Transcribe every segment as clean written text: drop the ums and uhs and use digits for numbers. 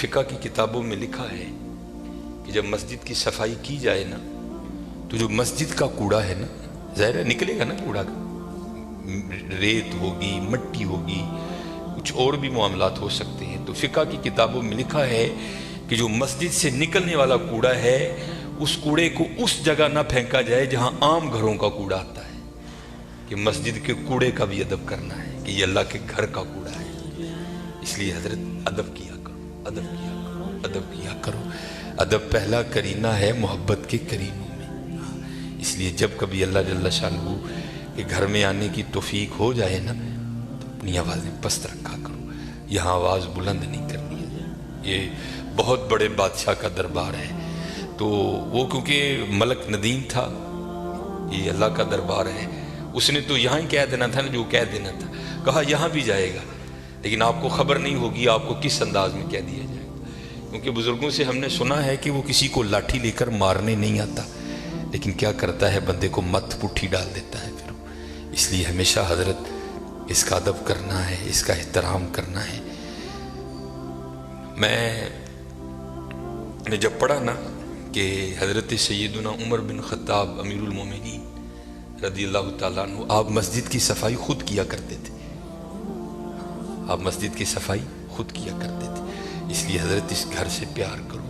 فقہ کی کتابوں میں لکھا ہے کہ جب مسجد کی صفائی کی جائے نا تو جو مسجد کا کوڑا ہے نا، ظاہر ہے نکلے گا نا کوڑا کا، ریت ہوگی، مٹی ہوگی، کچھ اور بھی معاملات ہو سکتے ہیں، تو فقہ کی کتابوں میں لکھا ہے کہ جو مسجد سے نکلنے والا کوڑا ہے اس کوڑے کو اس جگہ نہ پھینکا جائے جہاں عام گھروں کا کوڑا آتا ہے، کہ مسجد کے کوڑے کا بھی ادب کرنا ہے کہ یہ اللہ کے گھر کا کوڑا ہے۔ اس لیے حضرت ادب کیا کرو، ادب کیا کرو، ادب کیا کرو۔ ادب پہلا کرینہ ہے محبت کے کرینوں میں۔ اس لیے جب کبھی اللہ جل شانہ کے گھر میں آنے کی توفیق ہو جائے نا تو اپنی آوازیں پست رکھا کرو، یہاں آواز بلند نہیں کرنی ہے۔ یہ بہت بڑے بادشاہ کا دربار ہے، تو وہ کیونکہ ملک ندیم تھا، یہ اللہ کا دربار ہے، اس نے تو یہاں ہی کہہ دینا تھا نا جو کہہ دینا تھا، کہا یہاں بھی جائے گا، لیکن آپ کو خبر نہیں ہوگی آپ کو کس انداز میں کہہ دیا جائے گا، کیونکہ بزرگوں سے ہم نے سنا ہے کہ وہ کسی کو لاٹھی لے کر مارنے نہیں آتا، لیکن کیا کرتا ہے بندے کو مت پٹھی ڈال دیتا ہے پھر۔ اس لیے ہمیشہ حضرت اس کا ادب کرنا ہے، اس کا احترام کرنا ہے۔ میں نے جب پڑھا نا کہ حضرت سیدنا عمر بن خطاب امیر المومنین رضی اللہ تعالیٰ عنہ آپ مسجد کی صفائی خود کیا کرتے تھے، آپ مسجد کی صفائی خود کیا کرتے تھے، اس لیے حضرت اس گھر سے پیار کرو،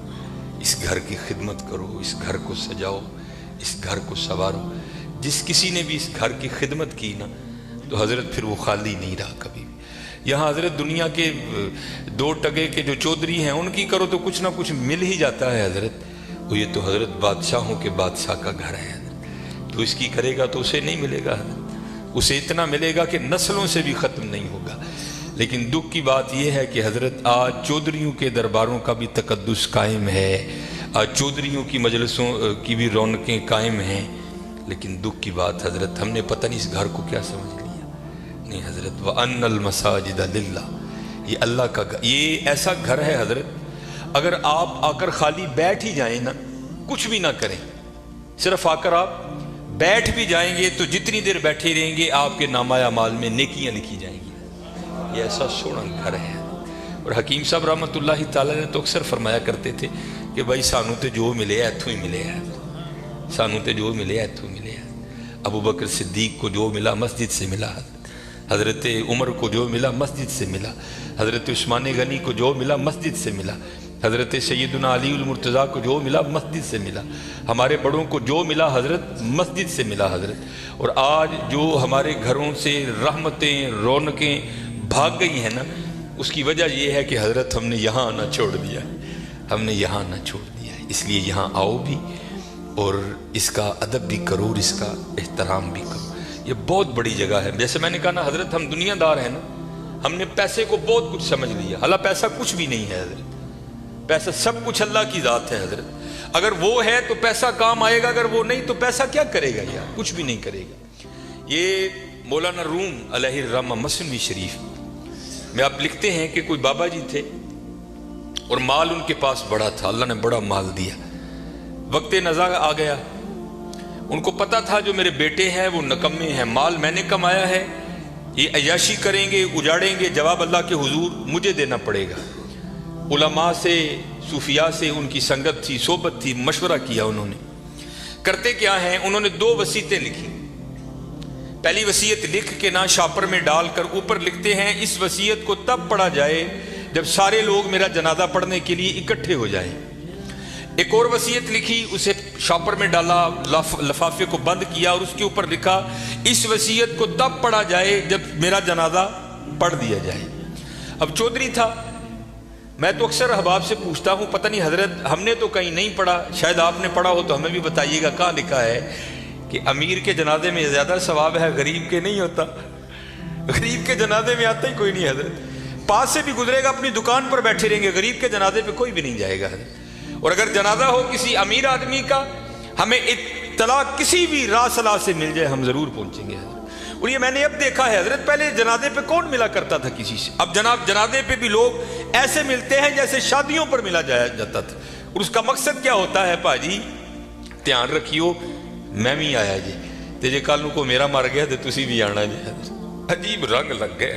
اس گھر کی خدمت کرو، اس گھر کو سجاؤ، اس گھر کو سنوارو۔ جس کسی نے بھی اس گھر کی خدمت کی نا تو حضرت پھر وہ خالی نہیں رہا کبھی بھی۔ یہاں حضرت دنیا کے دو ٹگے کے جو چودھری ہیں ان کی کرو تو کچھ نہ کچھ مل ہی جاتا ہے حضرت، وہ یہ تو حضرت بادشاہوں کے بادشاہ کا گھر ہے حضرت، تو اس کی کرے گا تو اسے نہیں ملے گا حضرت، اسے اتنا ملے گا کہ نسلوں سے بھی ختم نہیں ہوگا۔ لیکن دکھ کی بات یہ ہے کہ حضرت آج چودھریوں کے درباروں کا بھی تقدس قائم ہے، آج چودھریوں کی مجلسوں کی بھی رونقیں قائم ہیں، لیکن دکھ کی بات حضرت ہم نے پتہ نہیں اس گھر کو کیا سمجھ لیا۔ نہیں حضرت وَأَنَّ الْمَسَاجِدَ لِلَّهِ، یہ اللہ کا گھر، یہ ایسا گھر ہے حضرت اگر آپ آ کر خالی بیٹھ ہی جائیں نا، کچھ بھی نہ کریں، صرف آ کر آپ بیٹھ بھی جائیں گے تو جتنی دیر بیٹھے رہیں گے آپ کے نامہ اعمال میں نیکیاں لکھی جائیں گی۔ یہ ایسا سونا گھر ہے۔ اور حکیم صاحب رحمۃ اللہ تعالیٰ نے تو اکثر فرمایا کرتے تھے کہ بھائی سانو تے جو ملے ایتھوں ہی ملے ہے، سانو تے جو ملے ایتھوں ملے ہے۔ ابو بکر صدیق کو جو ملا مسجد سے ملا، حضرت عمر کو جو ملا مسجد سے ملا، حضرت عثمان غنی کو جو ملا مسجد سے ملا، حضرت سیدنا علی المرتضیٰ کو جو ملا مسجد سے ملا، ہمارے بڑوں کو جو ملا حضرت مسجد سے ملا حضرت۔ اور آج جو ہمارے گھروں سے رحمتیں رونقیں بھاگ گئی ہیں نا، اس کی وجہ یہ ہے کہ حضرت ہم نے یہاں آنا چھوڑ دیا ہے، ہم نے یہاں آنا چھوڑ دیا ہے۔ اس لیے یہاں آؤ بھی اور اس کا ادب بھی کرو اور اس کا احترام بھی کرو۔ یہ بہت بڑی جگہ ہے، جیسے میں نے کہا نا حضرت ہم دنیا دار ہیں نا، ہم نے پیسے کو بہت کچھ سمجھ لیا، حالانکہ پیسہ کچھ بھی نہیں ہے حضرت، پیسہ سب کچھ اللہ کی ذات ہے حضرت، اگر وہ ہے تو پیسہ کام آئے گا، اگر وہ نہیں تو پیسہ کیا کرے گا یار، کچھ بھی نہیں کرے گا۔ یہ مولانا روم علیہ الرحمہ مثنوی شریف میں آپ لکھتے ہیں کہ کوئی بابا جی تھے اور مال ان کے پاس بڑا تھا، اللہ نے بڑا مال دیا، وقت نزا آ گیا، ان کو پتا تھا جو میرے بیٹے ہیں وہ نکمے ہیں، مال میں نے کمایا ہے، یہ عیاشی کریں گے اجاڑیں گے، جواب اللہ کے حضور مجھے دینا پڑے گا۔ علماء سے صوفیاء سے ان کی سنگت تھی، صحبت تھی، مشورہ کیا انہوں نے، کرتے کیا ہیں، انہوں نے 2 وصیتیں لکھی۔ پہلی وصیت لکھ کے نا شاپر میں ڈال کر اوپر لکھتے ہیں اس وصیت کو تب پڑھا جائے جب سارے لوگ میرا جنازہ پڑھنے کے لیے اکٹھے ہو جائیں۔ ایک اور وصیت لکھی، اسے شاپر میں ڈالا، لفافے کو بند کیا اور اس کے اوپر لکھا اس وصیت کو تب پڑھا جائے جب میرا جنازہ پڑھ دیا جائے۔ اب چودھری تھا، میں تو اکثر احباب سے پوچھتا ہوں پتہ نہیں حضرت ہم نے تو کہیں نہیں پڑھا، شاید آپ نے پڑھا ہو تو ہمیں بھی بتائیے گا، کہاں لکھا ہے کہ امیر کے جنازے میں زیادہ ثواب ہے، غریب کے نہیں ہوتا، غریب کے جنازے میں آتا ہی کوئی نہیں حضرت، پاس سے بھی گزرے گا اپنی دکان پر بیٹھے رہیں گے، غریب کے جنازے پہ کوئی بھی نہیں جائے گا حضرت۔ اور اگر جنازہ ہو کسی امیر آدمی کا، ہمیں اطلاع کسی بھی راہ صلاح سے مل جائے ہم ضرور پہنچیں گے حضرت۔ اور یہ میں نے اب دیکھا ہے حضرت، پہلے جنازے پہ کون ملا کرتا تھا کسی سے، اب جناب جنازے پہ بھی لوگ ایسے ملتے ہیں جیسے شادیوں پر ملا جاتا تھا، اور اس کا مقصد کیا ہوتا ہے، پاجی دھیان رکھیو میں بھی آیا جی تے جے کل کو میرا مر گیا تے تسی بھی آنا جی، عجیب رنگ لگ گیا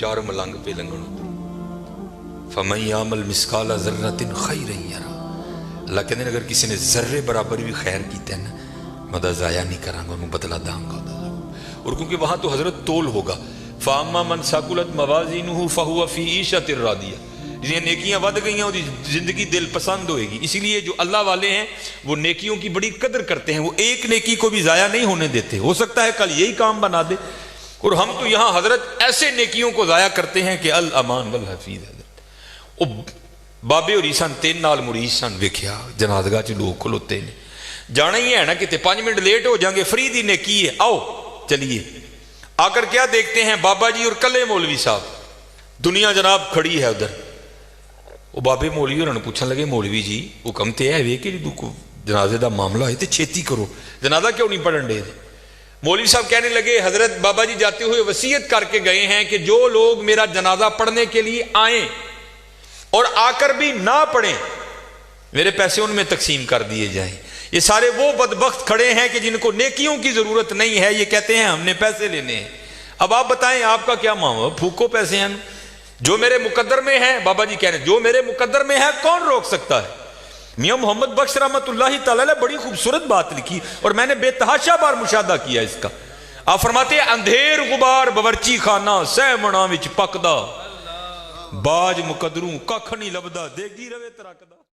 4 ملنگ پہ لنگن اتر فَمَن يَعْمَلْ مِثْقَالَ ذَرَّةٍ خَيْرًا يَرَهُ اللہ کہتے ہیں اگر کسی نے ذرے برابر بھی خیر کیتا ہے نا میں ضائع نہیں کراں گا انہوں بدلہ داں گا اور کیونکہ وہاں تو حضرت تول ہوگا فَأَمَّا مَنْ ثَقُلَتْ مَوَازِينُهُ فَهُوَ فِي عِيشَةٍ رَاضِيَةٍ جنہیں نیکیاں ود گئی ہیں اور زندگی دل پسند ہوئے گی. اسی لیے جو اللہ والے ہیں وہ نیکیوں کی بڑی قدر کرتے ہیں, وہ ایک نیکی کو بھی ضائع نہیں ہونے دیتے. ہو سکتا ہے کل یہی کام بنا دے, اور ہم تو یہاں حضرت ایسے نیکیوں کو ضائع کرتے ہیں کہ الامان والحفیظ. حضرت بابے اور عیسان 3 نال مرید سن ویکھیا جنازگاہ چ لوگ کھلوتے نے, جانا ہی ہے نا کتے 5 منٹ لیٹ ہو جائیں گے, فری دی نیکی ہے, آؤ چلیے. آ کر کیا دیکھتے ہیں بابا جی اور کلے مولوی صاحب, دنیا جناب کھڑی ہے ادھر. وہ بابے مولوی انہوں نے پوچھنے لگے مولوی جی حکم تے ہے وے کہ جنازے دا معاملہ ہے تے چھیتی کرو, جنازہ کیوں نہیں پڑھن دے. مولوی صاحب کہنے لگے حضرت بابا جی جاتے ہوئے وصیت کر کے گئے ہیں کہ جو لوگ میرا جنازہ پڑھنے کے لیے آئیں اور آ کر بھی نہ پڑھیں میرے پیسے ان میں تقسیم کر دیے جائیں. یہ سارے وہ بدبخت کھڑے ہیں کہ جن کو نیکیوں کی ضرورت نہیں ہے, یہ کہتے ہیں ہم نے پیسے لینے ہیں. اب آپ بتائیں آپ کا کیا معاملہ, پھوکو پیسے ہیں جو میرے مقدر میں ہے. بابا جی کہہ رہے ہیں جو میرے مقدر میں ہے کون روک سکتا ہے. میاں محمد بخش رحمت اللہ تعالی نے بڑی خوبصورت بات لکھی اور میں نے بے تحاشا بار مشاہدہ کیا اس کا. آپ فرماتے ہیں اندھیر غبار باورچی خانہ سہ منا وچ پکدا, باج مقدروں ککھ نہیں لبدا دیگی روے ترکدا.